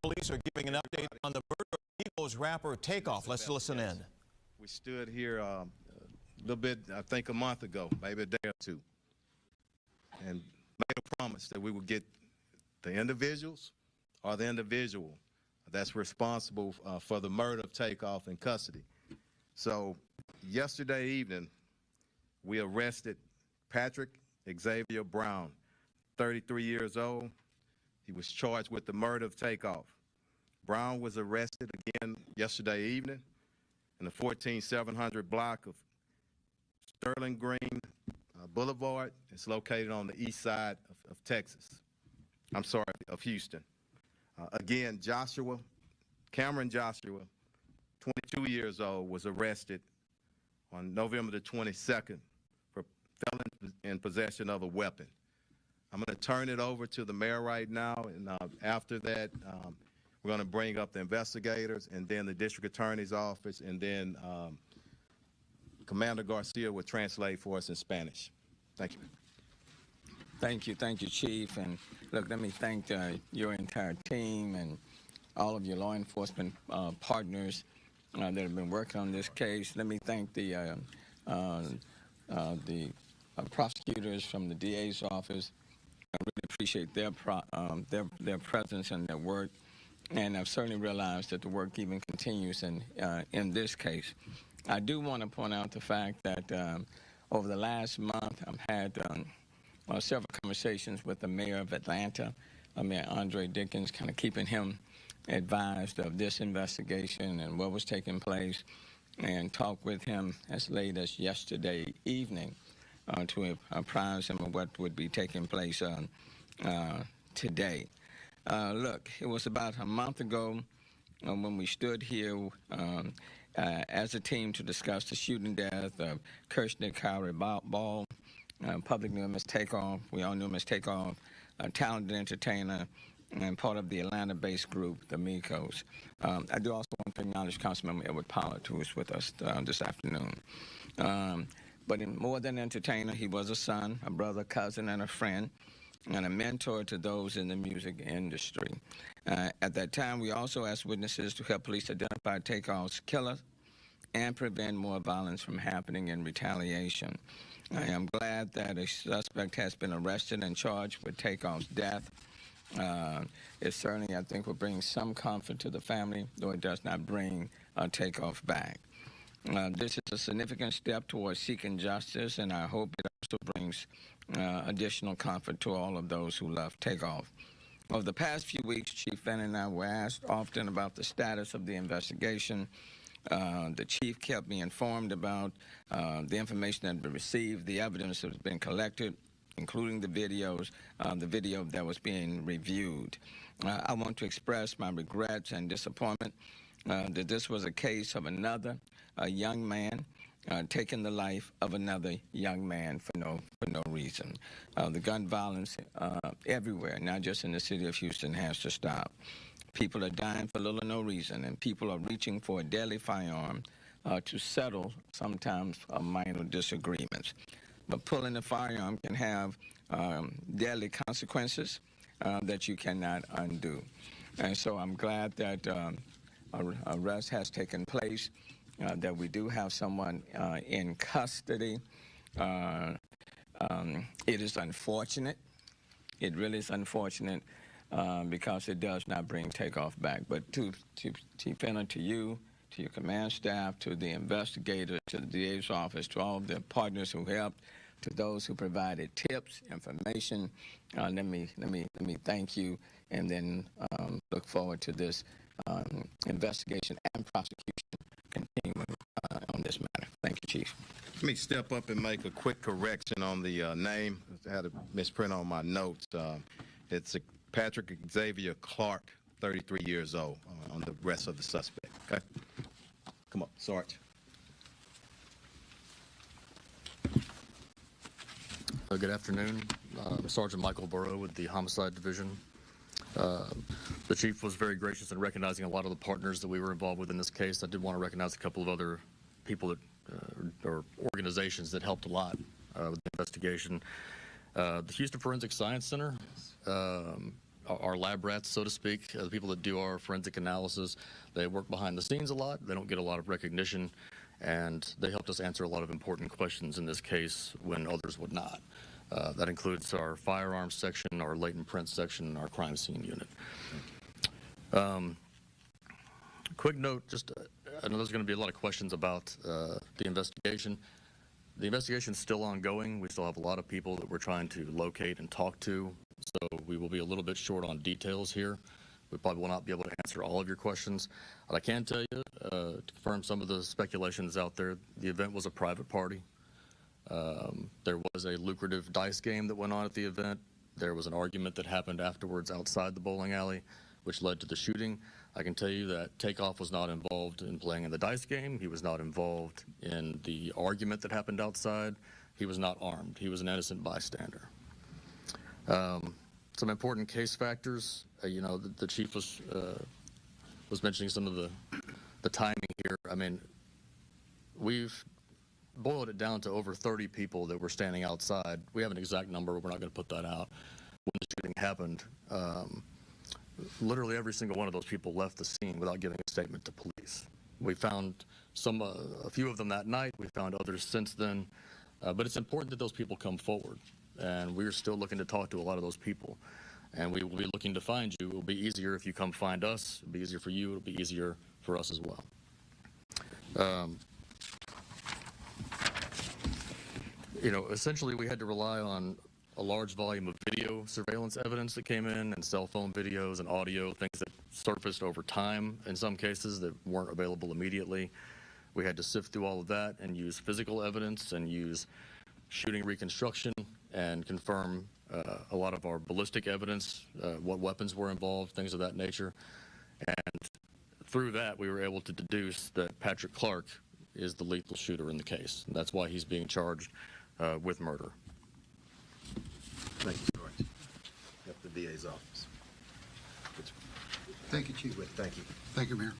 Police are giving an update on the murder of Eagles rapper Takeoff. Let's listen in. We stood here a little bit, I think a month ago, maybe a day or two, and made a promise that we would get the individuals or the individual that's responsible for the murder of Takeoff in custody. So yesterday evening, we arrested Patrick Xavier Brown, 33 years old. He was charged with the murder of Takeoff. Brown was arrested again yesterday evening in the 14700 block of Sterling Green Boulevard. It's located on the east side of Texas. I'm sorry, of Houston. Again, Cameron Joshua, 22 years old, was arrested on November the 22nd for felon in possession of a weapon. I'm going to turn it over to the mayor right now, and after that, we're going to bring up the investigators and then the district attorney's office, and then Commander Garcia will translate for us in Spanish. Thank you. Thank you, Chief. And look, let me thank your entire team and all of your law enforcement partners that have been working on this case. Let me thank the prosecutors from the DA's office. I really appreciate their presence and their work, and I've certainly realized that the work even continues in this case. I do want to point out the fact that over the last month, I've had several conversations with the mayor of Atlanta, Mayor Andre Dickens, kind of keeping him advised of this investigation and what was taking place, and talked with him as late as yesterday evening to apprise him of what would be taking place today. Look, it was about a month ago when we stood here as a team to discuss the shooting death of Kirshnik Khari Ball, public knew him as Takeoff. We all knew him as Takeoff, a talented entertainer and part of the Atlanta-based group, the Migos. I do also want to acknowledge Councilmember Edward Pollard, who is with us this afternoon. But more than entertainer, he was a son, a brother, cousin, and a friend, and a mentor to those in the music industry. At that time, we also asked witnesses to help police identify Takeoff's killer and prevent more violence from happening in retaliation. I am glad that a suspect has been arrested and charged with Takeoff's death. It certainly, I think, will bring some comfort to the family, though it does not bring Takeoff back. This is a significant step towards seeking justice, and I hope it also brings additional comfort to all of those who love Takeoff. Over the past few weeks, Chief Fenn and I were asked often about the status of the investigation. The chief kept me informed about the information that had been received, the evidence that has been collected, including the video that was being reviewed. I want to express my regrets and disappointment that this was a case of another young man taking the life of another young man for no reason. The gun violence everywhere, not just in the city of Houston, has to stop. People are dying for little or no reason, and people are reaching for a deadly firearm to settle sometimes minor disagreements. But pulling a firearm can have deadly consequences that you cannot undo. And so I'm glad that arrest has taken place, that we do have someone in custody. It is unfortunate. It really is unfortunate because it does not bring Takeoff back. But to Chief Fenner, to you, to your command staff, to the investigators, to the DA's office, to all of the partners who helped, to those who provided tips, information, let me thank you, and then look forward to this investigation and prosecution continuing on this matter. Thank you, Chief. Let me step up and make a quick correction on the name. I had a misprint on my notes. It's Patrick Xavier Clark, 33 years old, on the rest of the suspect. Okay? Come on, Sarge. Good afternoon. Sergeant Michael Burrow with the Homicide Division. The chief was very gracious in recognizing a lot of the partners that we were involved with in this case. I did want to recognize a couple of other people that or organizations that helped a lot with the investigation. The Houston Forensic Science Center our lab rats, so to speak, the people that do our forensic analysis. They work behind the scenes a lot. They don't get a lot of recognition, and they helped us answer a lot of important questions in this case when others would not. That includes our firearms section, our latent print section, and our crime scene unit. Quick note, just I know there's going to be a lot of questions about the investigation. The investigation is still ongoing. We still have a lot of people that we're trying to locate and talk to, so we will be a little bit short on details here. We probably will not be able to answer all of your questions. But I can tell you, to confirm some of the speculations out there, the event was a private party. There was a lucrative dice game that went on at the event. There was an argument that happened afterwards outside the bowling alley, which led to the shooting. I can tell you that Takeoff was not involved in playing in the dice game. He was not involved in the argument that happened outside. He was not armed. He was an innocent bystander. Some important case factors. You know, the chief was mentioning some of the timing here. I mean, we've boiled it down to over 30 people that were standing outside. We have an exact number, but we're not going to put that out. When the shooting happened, literally every single one of those people left the scene without giving a statement to police. We found a few of them that night. We found others since then. But it's important that those people come forward. And we're still looking to talk to a lot of those people. And we will be looking to find you. It will be easier if you come find us. It'll be easier for you. It'll be easier for us as well. You know, essentially we had to rely on a large volume of video surveillance evidence that came in, and cell phone videos and audio, things that surfaced over time in some cases that weren't available immediately. We had to sift through all of that and use physical evidence and use shooting reconstruction and confirm a lot of our ballistic evidence, what weapons were involved, things of that nature. And through that, we were able to deduce that Patrick Clark is the lethal shooter in the case. And that's why he's being charged with murder. Thank you, George. At the DA's office. Thank you, Chief. Thank you. Thank you, Mayor.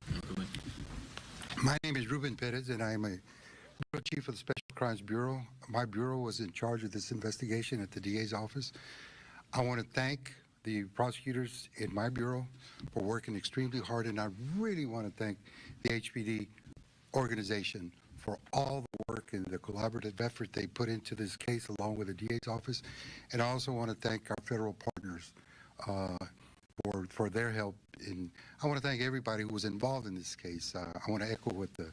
My name is Ruben Perez, and I am a Bureau Chief of the Special Crimes Bureau. My bureau was in charge of this investigation at the DA's office. I want to thank the prosecutors in my bureau for working extremely hard, and I really want to thank the HPD organization for all the work and the collaborative effort they put into this case along with the DA's office. And I also want to thank our federal partners for their help. I want to thank everybody who was involved in this case. I want to echo what the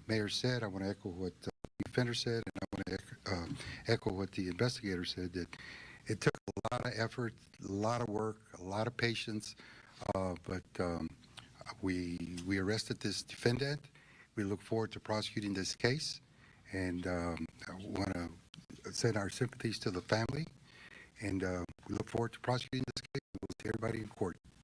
mayor said. I want to echo what the defender said, and I want to echo what the investigator said, that it took a lot of effort, a lot of work, a lot of patience, but we arrested this defendant. We look forward to prosecuting this case, and I want to send our sympathies to the family, and we look forward to prosecuting this case. We'll see everybody in court.